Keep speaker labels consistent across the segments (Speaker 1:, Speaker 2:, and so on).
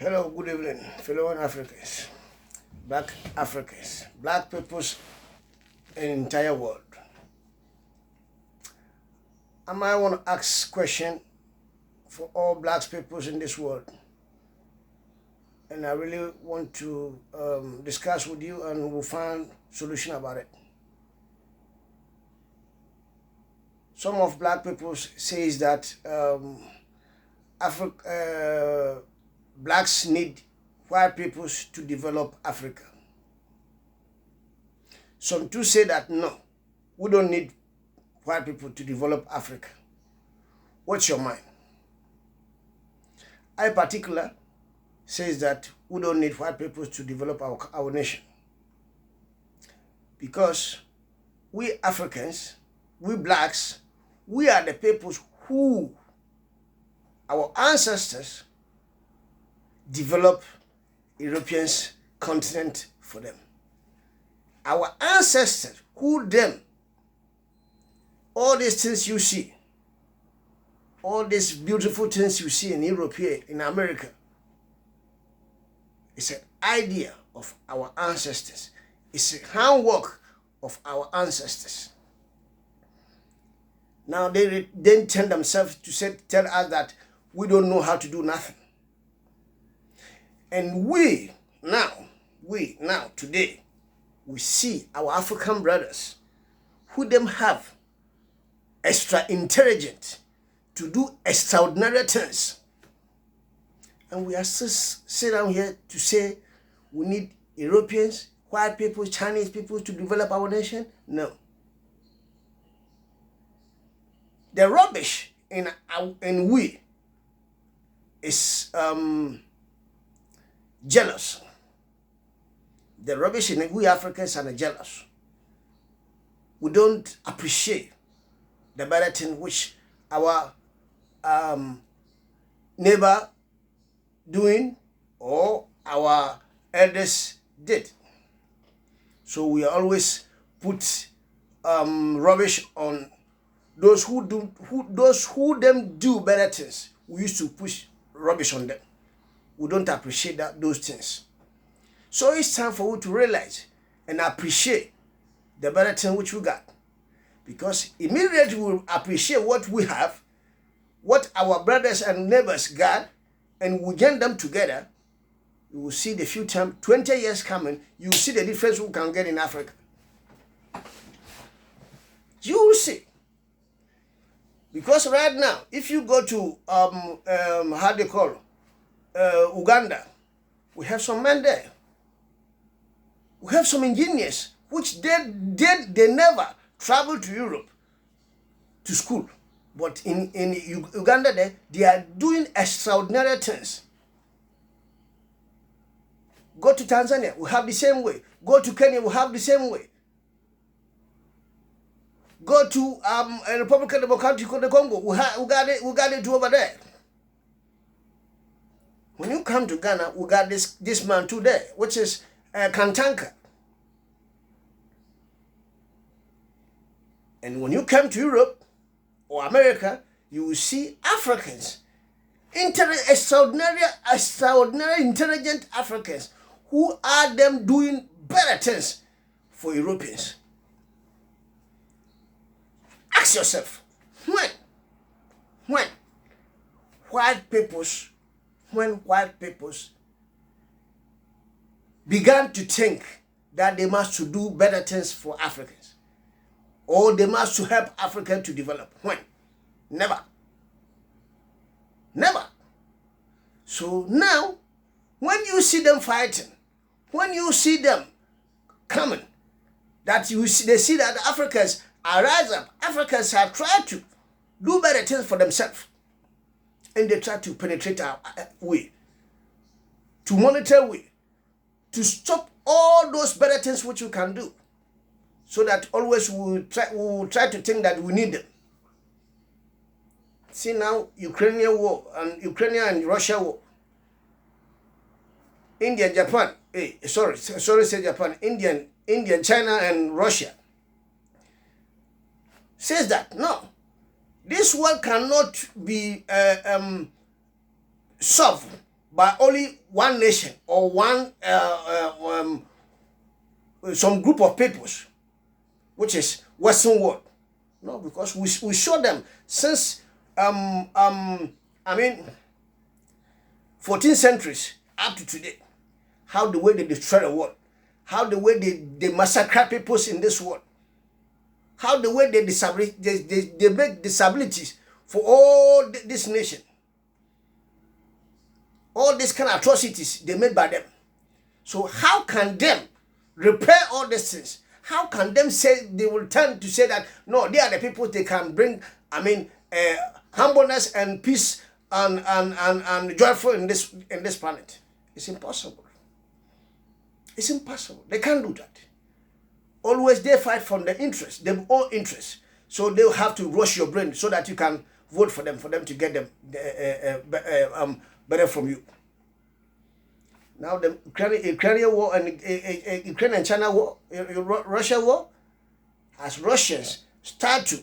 Speaker 1: Hello, good evening, fellow Africans, black peoples in the entire world. I might want to ask question for all black peoples in this world, and I really want to discuss with you, and we'll find solution about it. Some of black people says that blacks need white peoples to develop Africa. Some too say that no, we don't need white people to develop Africa. What's your mind? I particular says that we don't need white people to develop our nation. Because we Africans, we blacks, we are the peoples who our ancestors developed Europeans continent for them. Our ancestors who them, all these things you see, all these beautiful things you see in Europe here, in America, it's an idea of our ancestors. It's a handwork of our ancestors. Now they then tell themselves to tell us that we don't know how to do nothing. And we now, today, we see our African brothers who them have extra intelligent to do extraordinary things. And we are still sit down here to say we need Europeans, white people, Chinese people to develop our nation? No. The rubbish in we is jealous. The rubbish in we Africans are jealous. We don't appreciate the better thing which our neighbor doing or our elders did. So we always put rubbish on those who do better things. We used to push rubbish on them. We don't appreciate those things. So it's time for you to realize and appreciate the better thing which we got. Because immediately we will appreciate what we have, what our brothers and neighbors got, and we join them together, you will see the future, 20 years coming, you will see the difference we can get in Africa. You will see. Because right now, if you go to, how they call Uganda, we have some men there. We have some engineers, which they never travel to Europe to school. But in Uganda, they are doing extraordinary things. Go to Tanzania, we have the same way. Go to Kenya, we have the same way. Go to Republican Democratic of the Congo, we got it over there. When you come to Ghana, we got this man too there, which is Kantanka. And when you come to Europe or America, you will see Africans, extraordinary intelligent Africans, who are them doing better things for Europeans. Ask yourself, when white peoples began to think that they must do better things for Africans, or they must to help Africa to develop. When? Never. Never. So now, when you see them fighting, when you see them coming, they see that Africans are rise up. Africans have tried to do better things for themselves. And they try to penetrate our way, to monitor way, to stop all those better things which you can do. So that always we will try to think that we need them. See now, Ukraine and Russia war. India, Japan, say Japan, India, China and Russia. Says that, no, this world cannot be solved by only one nation or one some group of peoples, which is Western world. No, because we show them since I mean 14 centuries up to today, how the way they destroy the world, how the way they massacre peoples in this world, how the way they make disabilities for all this nation. All these kind of atrocities they made by them. So how can them repair all these things? How can them say they will turn to say that no, they are the people they can bring? I mean, humbleness and peace and joyful in this planet. It's impossible. It's impossible. They can't do that. Always they fight from the interest, their own interest. So they'll have to rush your brain so that you can vote for them to get them better from you. Now the Ukrainian war and Ukraine and China war, Russia war, as Russians start to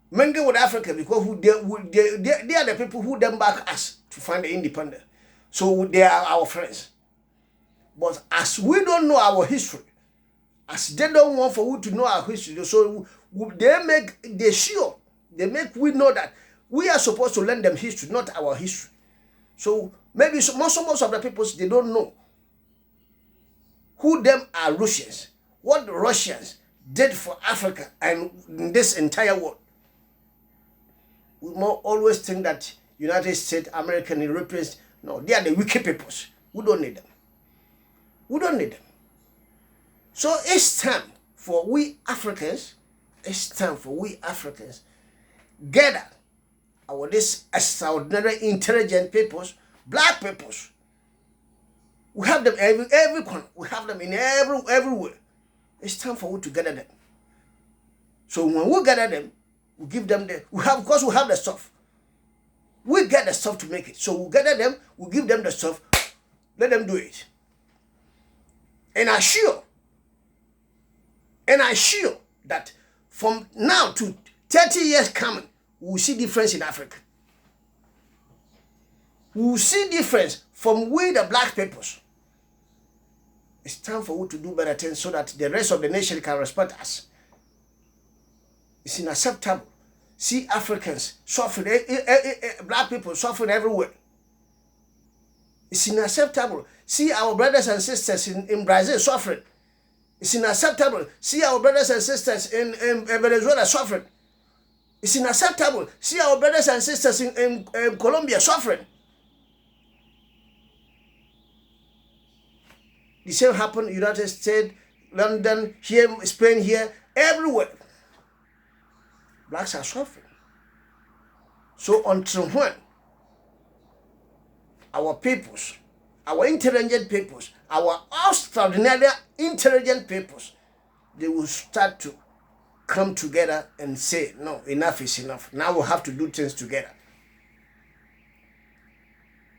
Speaker 1: mingle with Africa because they are the people who then back us to find the independence. So they are our friends. But as we don't know our history, as they don't want for we to know our history, so they make we know that we are supposed to learn them history, not our history. So maybe most of the people, they don't know who them are Russians, what the Russians did for Africa and in this entire world. We always think that United States, American, Europeans, no, they are the wicked peoples. We don't need them. We don't need them. So it's time for we Africans, gather this extraordinary intelligent peoples, black peoples. We have them every corner. We have them in everywhere. It's time for we to gather them. So when we gather them, we give them because we have the stuff. We get the stuff to make it. So we gather them, we give them the stuff, let them do it. And I sure that from now to 30 years coming, we will see difference in Africa. We will see difference from we the black peoples. It's time for we to do better things so that the rest of the nation can respect us. It's unacceptable. See Africans suffering, black people suffering everywhere. It's unacceptable. See our brothers and sisters in Brazil suffering. It's unacceptable. See our brothers and sisters in Venezuela suffering. It's unacceptable. See our brothers and sisters in Colombia suffering. The same happened in the United States, London, here, Spain, here, everywhere. Blacks are suffering. So until when our peoples, our intelligent peoples, our extraordinary intelligent peoples, they will start to come together and say, no, enough is enough. Now we have to do things together.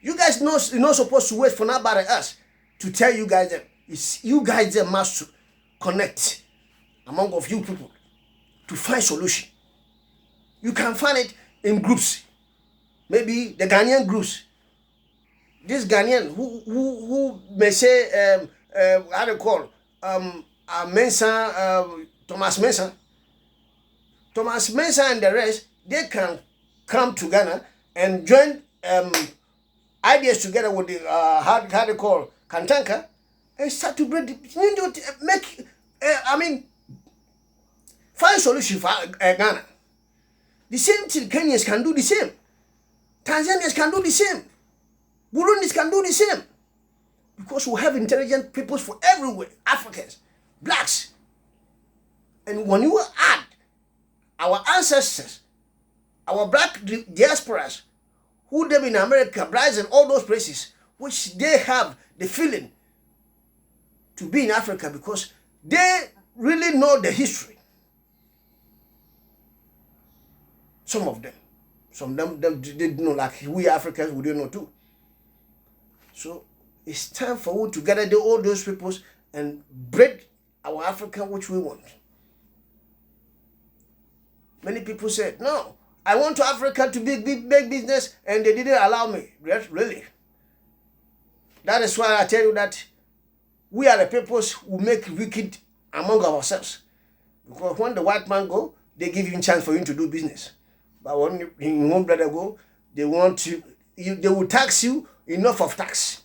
Speaker 1: You guys know you're not supposed to wait for nobody else to tell you guys that you guys must connect among of you people to find solution. You can find it in groups. Maybe the Ghanaian groups. This Ghanaian who may say how do you call Mensah, Thomas Mensah. Thomas Mensah and the rest, they can come to Ghana and join ideas together with the how do you call Kantanka and start to find solution for Ghana. The same thing Kenyans can do the same. Tanzanians can do the same. Burundis can do the same. Because we have intelligent people for everywhere. Africans, blacks. And when you add our ancestors, our black diasporas, who live in America, Brazil, all those places, which they have the feeling to be in Africa because they really know the history. Some of them didn't know, like we Africans, we don't know too. So it's time for us to gather all those peoples and breed our Africa which we want. Many people said, no, I want Africa to be big business and they didn't allow me. Really? That is why I tell you that we are the peoples who make wicked among ourselves. Because when the white man go, they give him chance for him to do business. But when your own brother go, they want to, they will tax you enough of tax.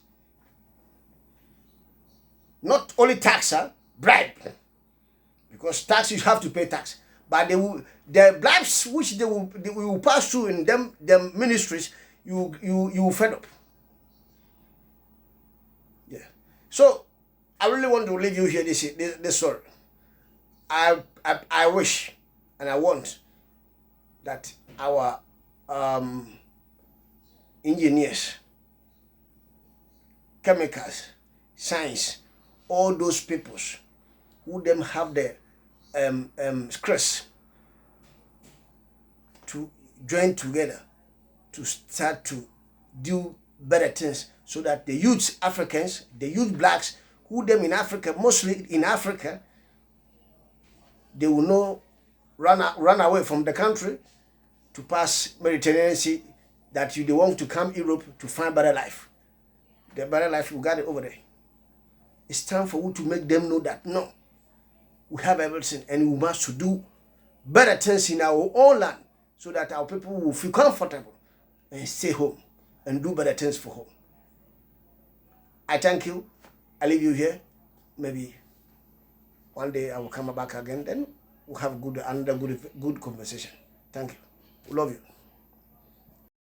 Speaker 1: Not only tax, bribe. Because tax, you have to pay tax. But the bribes which they will pass through in them ministries, you fed up. Yeah. So I really want to leave you here this story. I wish and I want that our engineers, chemicals, science, all those peoples who them have the stress to join together to start to do better things, so that the youth Africans, the youth blacks, who them in Africa, mostly in Africa, they will not run away from the country to pass Mediterranean Sea, that they want to come Europe to find better life. The better life, we got it over there. It's time for you to make them know that no, we have everything and we must do better things in our own land, so that our people will feel comfortable and stay home and do better things for home. I thank you. I leave you here. Maybe one day I will come back again. Then we'll have another good conversation. Thank you. We love you.